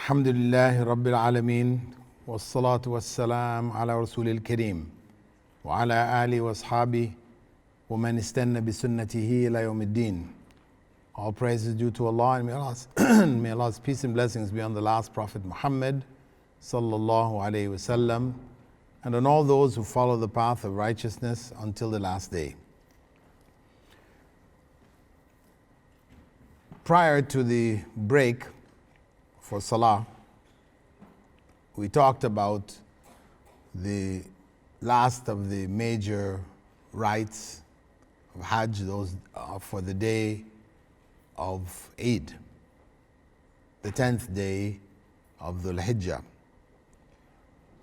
الحمد لله رب العالمين والصلاة والسلام على رسول الكريم وعلى آله وأصحابه ومن استنى بسنته إلى يوم الدين. All praise is due to Allah, and may Allah's peace and blessings be on the last Prophet Muhammad sallallahu alaihi wasallam, and on all those who follow the path of righteousness until the last day. Prior to the break for Salah, we talked about the last of the major rites of Hajj, those for the day of Eid, the 10th day of Dhul Hijjah.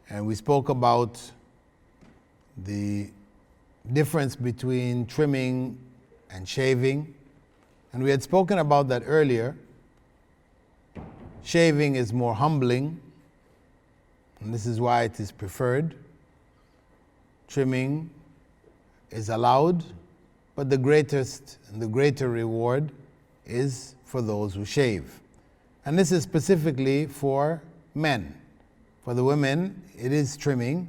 And we spoke about the difference between trimming and shaving. And we had spoken about that earlier. Shaving is more humbling, and this is why it is preferred. Trimming is allowed, but the greatest and the greater reward is for those who shave. And this is specifically for men. For the women, it is trimming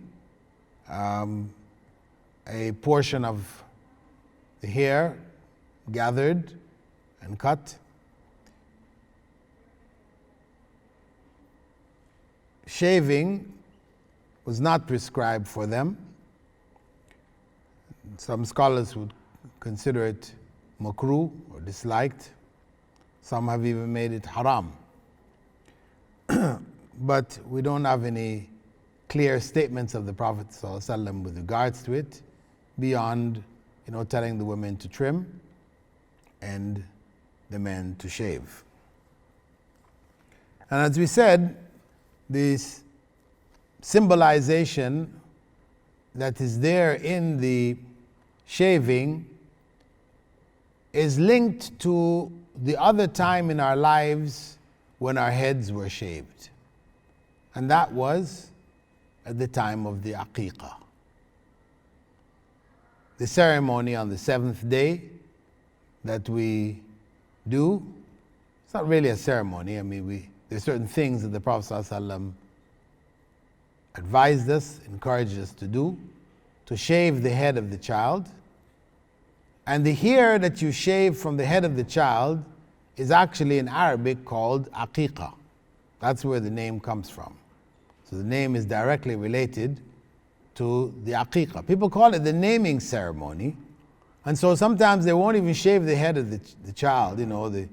a portion of the hair gathered and cut. Shaving was not prescribed for them. Some scholars would consider it makruh or disliked. Some have even made it haram. But we don't have any clear statements of the Prophet ﷺ with regards to it, beyond telling the women to trim and the men to shave. And as we said, this symbolization that is there in the shaving is linked to the other time in our lives when our heads were shaved. And that was at the time of the Aqiqah. The ceremony on the 7th day that we do, it's not really a ceremony. There's certain things that the Prophet ﷺ advised us, encouraged us to do, to shave the head of the child. And the hair that you shave from the head of the child is actually in Arabic called aqiqah. That's where the name comes from. So the name is directly related to the aqiqah. People call it the naming ceremony. And so sometimes they won't even shave the head of the child. The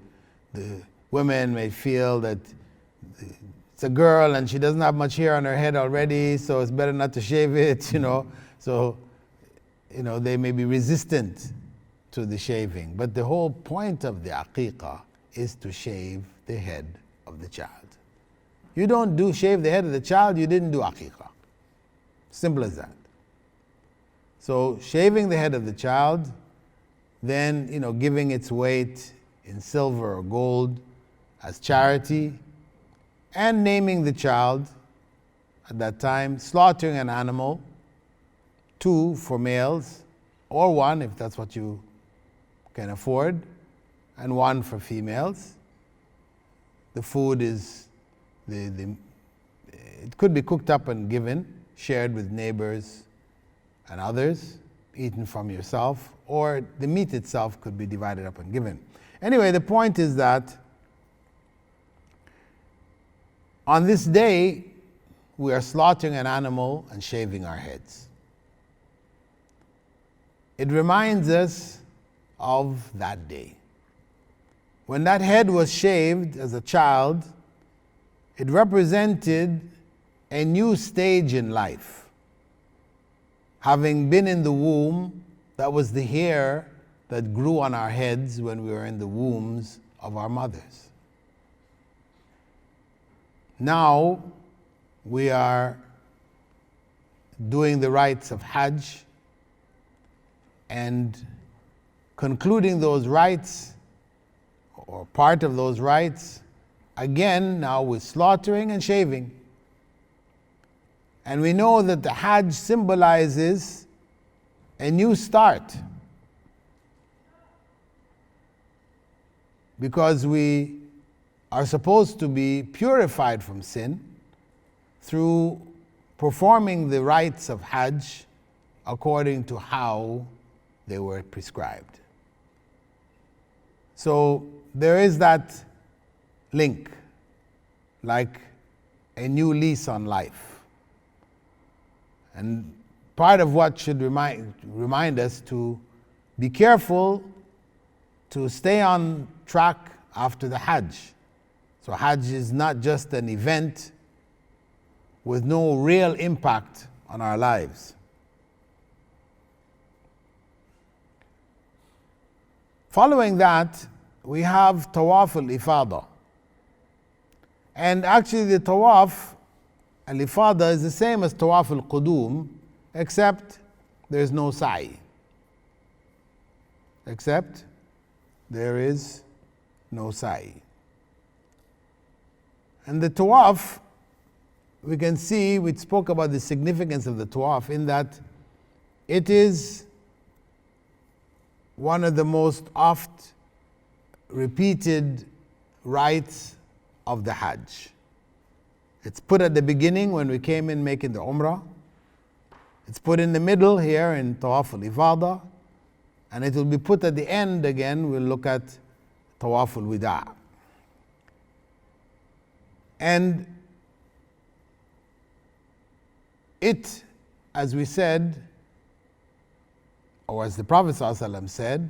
women may feel that it's a girl and she doesn't have much hair on her head already, so it's better not to shave it, So, they may be resistant to the shaving. But the whole point of the aqiqah is to shave the head of the child. You don't shave the head of the child, you didn't do aqiqah. Simple as that. So shaving the head of the child, then giving its weight in silver or gold as charity, and naming the child at that time, slaughtering an animal, 2 for males, or 1 if that's what you can afford, and 1 for females. The food is, it could be cooked up and given, shared with neighbors and others, eaten from yourself, or the meat itself could be divided up and given. Anyway, the point is that on this day, we are slaughtering an animal and shaving our heads. It reminds us of that day. When that head was shaved as a child, it represented a new stage in life. Having been in the womb, that was the hair that grew on our heads when we were in the wombs of our mothers. Now we are doing the rites of Hajj and concluding those rites, or part of those rites, again now with slaughtering and shaving. And we know that the Hajj symbolizes a new start, because we are supposed to be purified from sin through performing the rites of Hajj according to how they were prescribed. So there is that link, like a new lease on life. And part of what should remind us to be careful to stay on track after the Hajj. So Hajj is not just an event with no real impact on our lives. Following that, we have Tawaf al-Ifada. And actually the Tawaf al-Ifada is the same as Tawaf al-Qudum, except there's no sa'i. Except there is no sa'i. And the Tawaf, we can see, we spoke about the significance of the Tawaf in that it is one of the most oft repeated rites of the Hajj. It's put at the beginning when we came in making the Umrah. It's put in the middle here in Tawaf al-Ifada, and it will be put at the end again. We'll look at Tawaf al-Wida'. And it, as we said, or as the Prophet ﷺ said,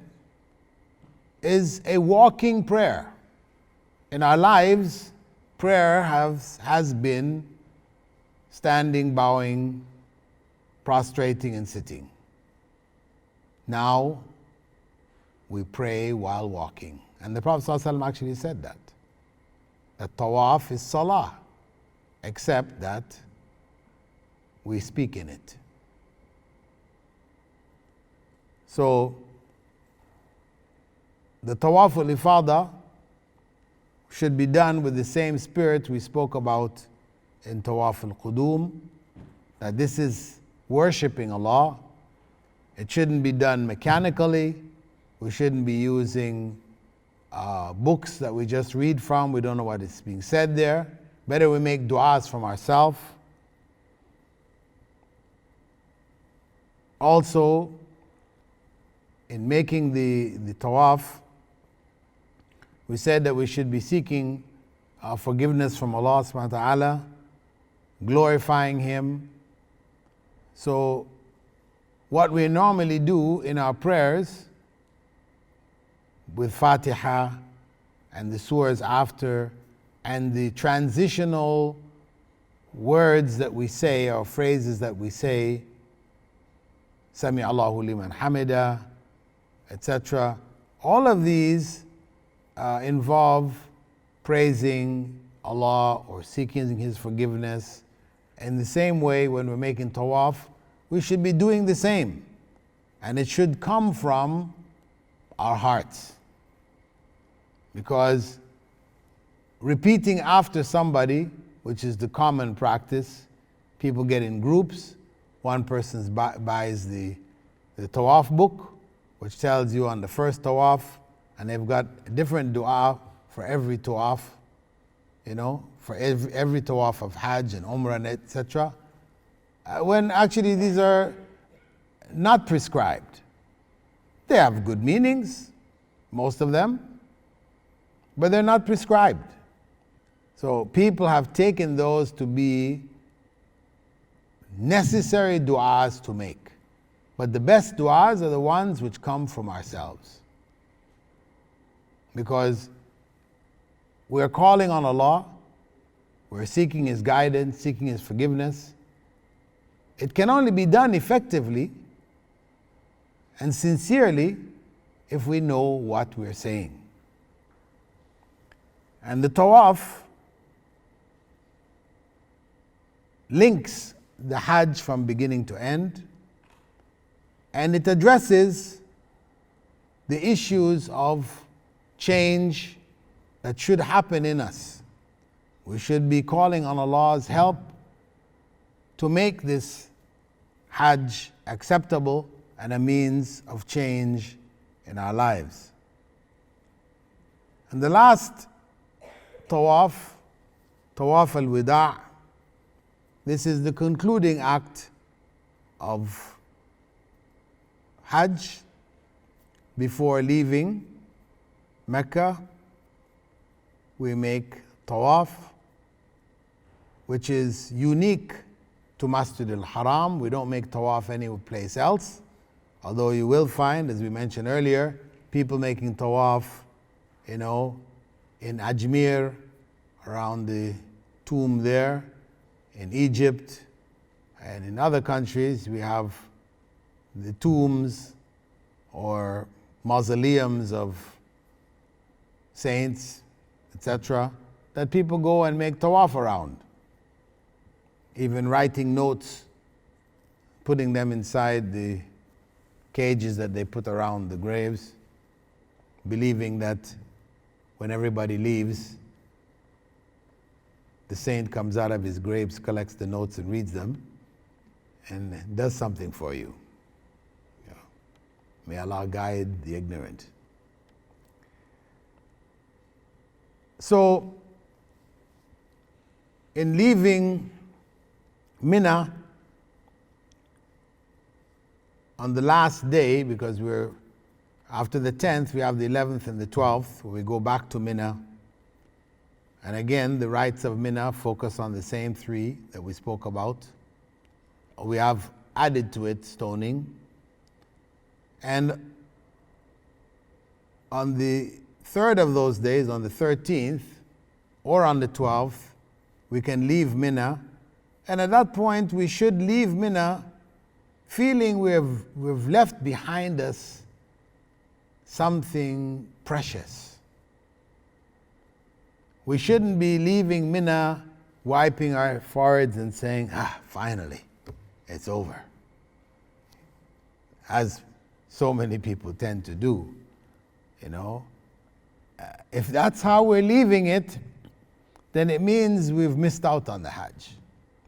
is a walking prayer. In our lives, prayer has been standing, bowing, prostrating, and sitting. Now we pray while walking. And the Prophet ﷺ actually said that tawaf is salah, except that we speak in it. So the Tawaf al-Ifada should be done with the same spirit we spoke about in Tawaf al-Qudum, that this is worshipping Allah. It shouldn't be done mechanically. We shouldn't be using books that we just read from. We don't know what is being said there. Better we make du'as from ourselves. Also, in making the tawaf, we said that we should be seeking forgiveness from Allah subhanahu wa ta'ala, glorifying Him. So what we normally do in our prayers with Fatiha and the surahs after and the transitional words that we say or phrases that we say, Sami Allahu liman hamida, etc. All of these involve praising Allah or seeking His forgiveness. In the same way, when we're making tawaf, we should be doing the same. And it should come from our hearts. Because repeating after somebody, which is the common practice, people get in groups. One person buys the tawaf book, which tells you on the first tawaf, and they've got a different dua for every tawaf, for every tawaf of Hajj and Umrah and etc. When actually these are not prescribed. They have good meanings, most of them, but they're not prescribed. So people have taken those to be necessary du'as to make. But the best du'as are the ones which come from ourselves. Because we're calling on Allah, we're seeking His guidance, seeking His forgiveness. It can only be done effectively and sincerely if we know what we're saying. And the tawaf links the Hajj from beginning to end, and it addresses the issues of change that should happen in us. We should be calling on Allah's help to make this Hajj acceptable and a means of change in our lives. And the last Tawaf, Tawaf al-Wida'. This is the concluding act of Hajj before leaving Mecca. We make Tawaf, which is unique to Masjid al-Haram. We don't make Tawaf any place else, although you will find, as we mentioned earlier, people making Tawaf, in Ajmer, around the tomb there, in Egypt, and in other countries we have the tombs or mausoleums of saints, etc., that people go and make Tawaf around, even writing notes, putting them inside the cages that they put around the graves, believing that when everybody leaves, the saint comes out of his graves, collects the notes and reads them, and does something for you. May Allah guide the ignorant. So, in leaving Mina on the last day, because we're after the 10th, we have the 11th and the 12th, where we go back to Mina. And again, the rites of Mina focus on the same three that we spoke about. We have added to it stoning. And on the third of those days, on the 13th or on the 12th, we can leave Mina. And at that point, we should leave Mina feeling we've left behind us something precious. We shouldn't be leaving Mina wiping our foreheads and saying, finally, it's over, as so many people tend to do. If that's how we're leaving it, then it means we've missed out on the Hajj.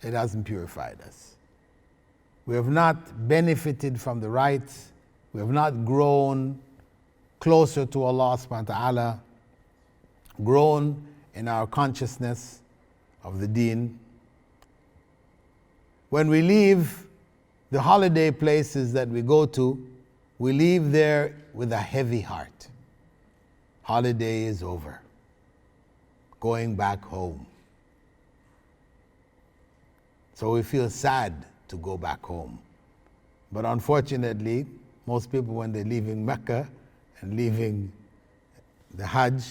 It hasn't purified us. We have not benefited from the rites. We have not grown closer to Allah subhanahu wa ta'ala, grown in our consciousness of the deen. When we leave the holiday places that we go to, we leave there with a heavy heart. Holiday is over. Going back home. So we feel sad to go back home. But unfortunately, most people, when they're leaving Mecca and leaving the Hajj,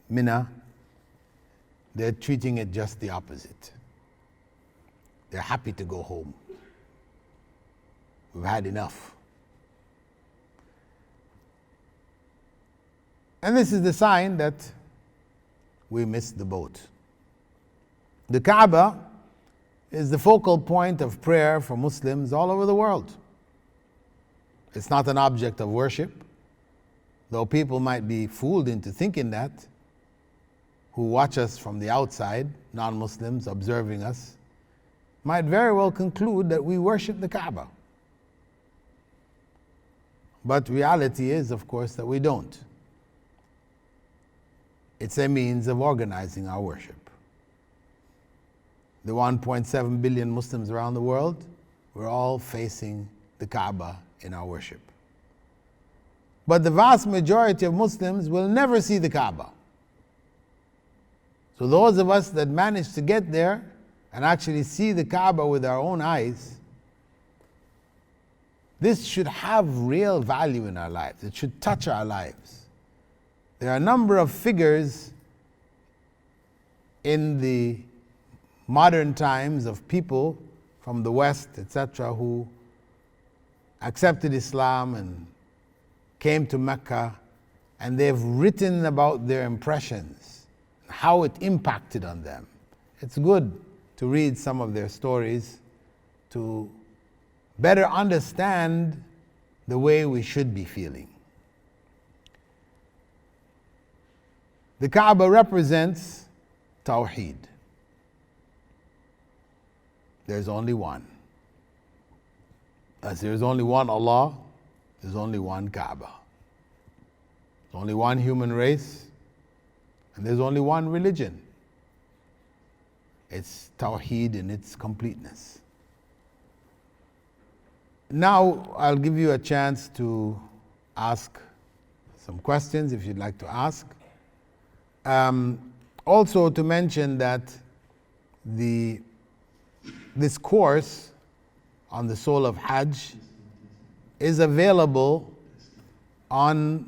Mina, they're treating it just the opposite. They're happy to go home. We've had enough. And this is the sign that we missed the boat. The Kaaba is the focal point of prayer for Muslims all over the world. It's not an object of worship, though people might be fooled into thinking that, who watch us from the outside, non-Muslims observing us, might very well conclude that we worship the Kaaba. But reality is, of course, that we don't. It's a means of organizing our worship. The 1.7 billion Muslims around the world, we're all facing the Kaaba in our worship. But the vast majority of Muslims will never see the Kaaba. So those of us that manage to get there and actually see the Kaaba with our own eyes, this should have real value in our lives. It should touch our lives. There are a number of figures in the modern times of people from the West, etc., who accepted Islam and came to Mecca, and they've written about their impressions, how it impacted on them. It's good to read some of their stories to better understand the way we should be feeling. The Kaaba represents Tawheed. There's only one. As there's only one Allah, there's only one Kaaba. There's only one human race, And there's only one religion. It's Tawheed in its completeness. Now I'll give you a chance to ask some questions if you'd like to ask. Also to mention that this course on the soul of Hajj is available on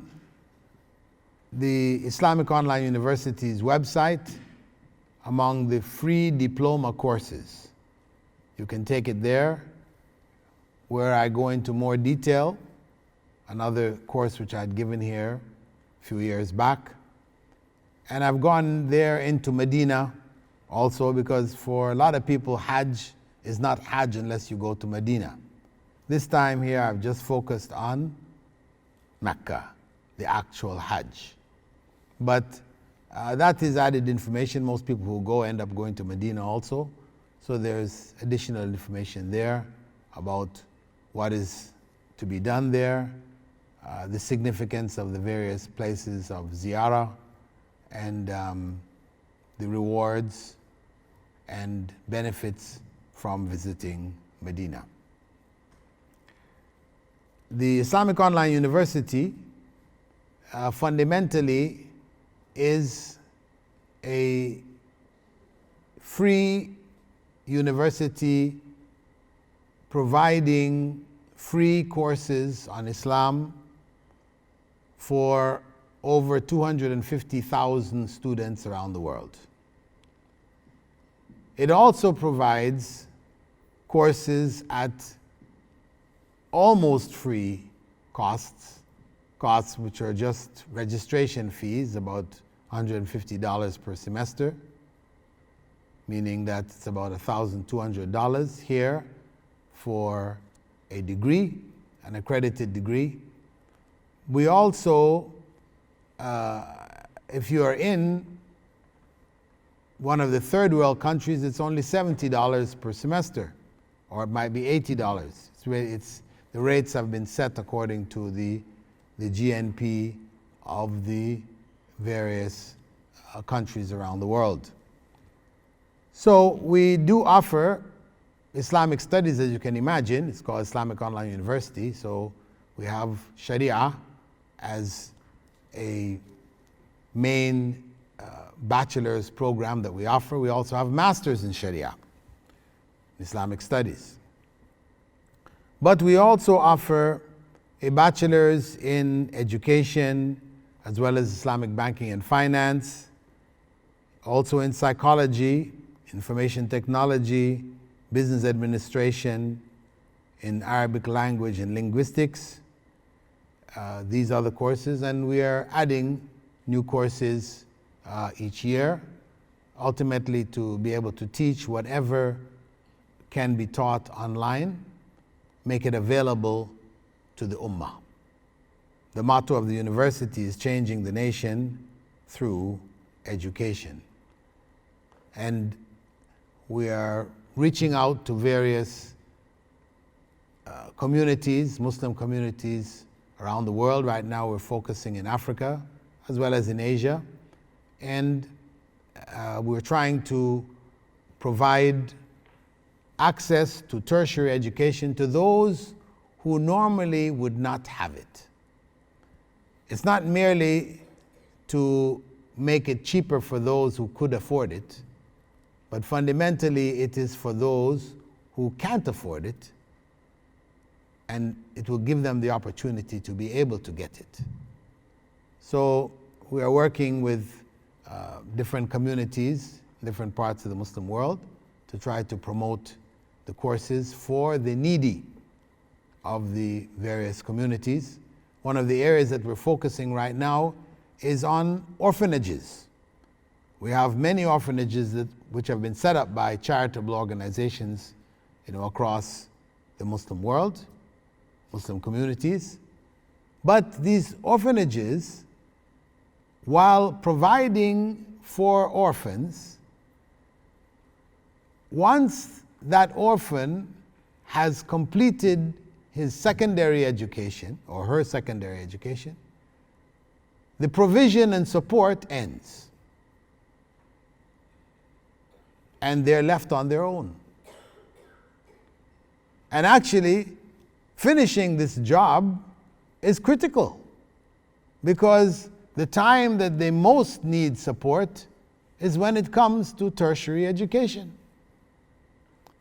the Islamic Online University's website among the free diploma courses. You can take it there, where I go into more detail. Another course which I'd given here a few years back. And I've gone there into Medina also, because for a lot of people Hajj is not Hajj unless you go to Medina. This time here I've just focused on Mecca, the actual Hajj. But that is added information. Most people who go end up going to Medina also. So there's additional information there about what is to be done there, the significance of the various places of ziyarah, and the rewards and benefits from visiting Medina. The Islamic Online University fundamentally is a free university providing free courses on Islam for over 250,000 students around the world. It also provides courses at almost free costs which are just registration fees, about $150 per semester, meaning that it's about $1,200 here for a degree, an accredited degree. We also, if you are in one of the third world countries, it's only $70 per semester, or it might be $80. The rates have been set according to the GNP of the various countries around the world. So we do offer Islamic studies, as you can imagine. It's called Islamic Online University. So we have Sharia as a main bachelor's program that we offer. We also have masters in Sharia, Islamic studies. But we also offer a bachelor's in education, as well as Islamic banking and finance, also in psychology, information technology, business administration, in Arabic language and linguistics. These are the courses, and we are adding new courses each year, ultimately to be able to teach whatever can be taught online, make it available to the Ummah. The motto of the university is changing the nation through education. And we are reaching out to various communities, Muslim communities around the world. Right now we're focusing in Africa as well as in Asia. And we're trying to provide access to tertiary education to those who normally would not have it. It's not merely to make it cheaper for those who could afford it, but fundamentally it is for those who can't afford it, and it will give them the opportunity to be able to get it. So we are working with different communities, different parts of the Muslim world, to try to promote the courses for the needy of the various communities. One of the areas that we're focusing right now is on orphanages. We have many orphanages which have been set up by charitable organizations, across the Muslim world, Muslim communities. But these orphanages, while providing for orphans, once that orphan has completed his secondary education or her secondary education, the provision and support ends. and they're left on their own. And actually, finishing this job is critical, because the time that they most need support is when it comes to tertiary education.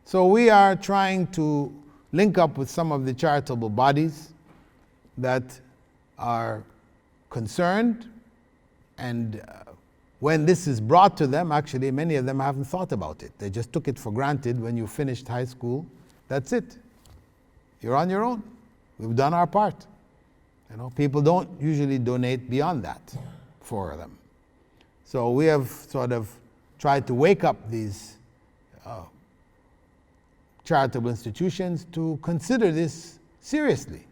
So we are trying to link up with some of the charitable bodies that are concerned, and when this is brought to them, actually many of them haven't thought about it. They just took it for granted. When you finished high school, that's it. You're on your own. We've done our part. People don't usually donate beyond that for them. So we have sort of tried to wake up these charitable institutions to consider this seriously,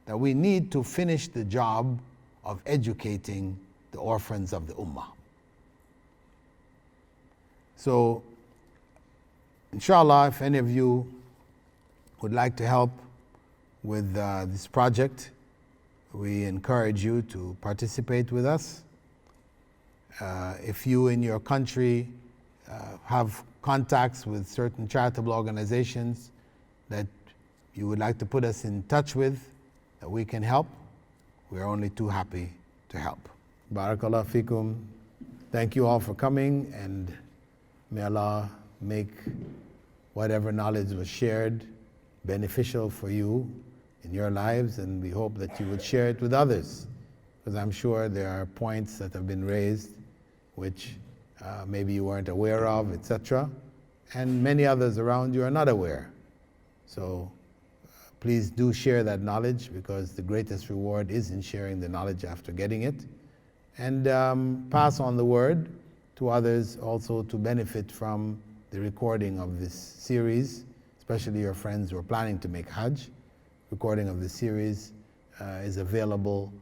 that we need to finish the job of educating the orphans of the Ummah. So, inshallah, if any of you would like to help with this project, we encourage you to participate with us. If you in your country have contacts with certain charitable organizations that you would like to put us in touch with, that we can help, we are only too happy to help. Barakallah fikum. Thank you all for coming, and may Allah make whatever knowledge was shared beneficial for you in your lives, and we hope that you would share it with others, because I'm sure there are points that have been raised which maybe you weren't aware of, etc. And many others around you are not aware. So please do share that knowledge, because the greatest reward is in sharing the knowledge after getting it. And pass on the word to others also to benefit from the recording of this series, especially your friends who are planning to make Hajj. Recording of this series is available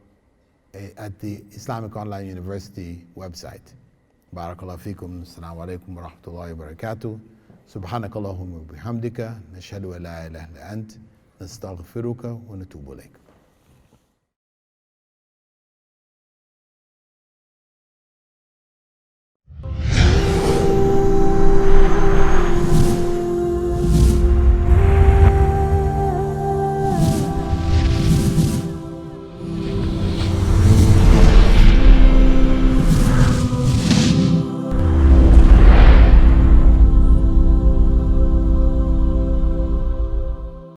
at the Islamic Online University website. Barakallahu fikum. Assalamu alaikum wa rahmatullahi wa barakatuh. Subhanakallahumma wa bihamdika. Nashhadu an la ilaha illa ant. Nastaghfiruka wa natubu ilayk.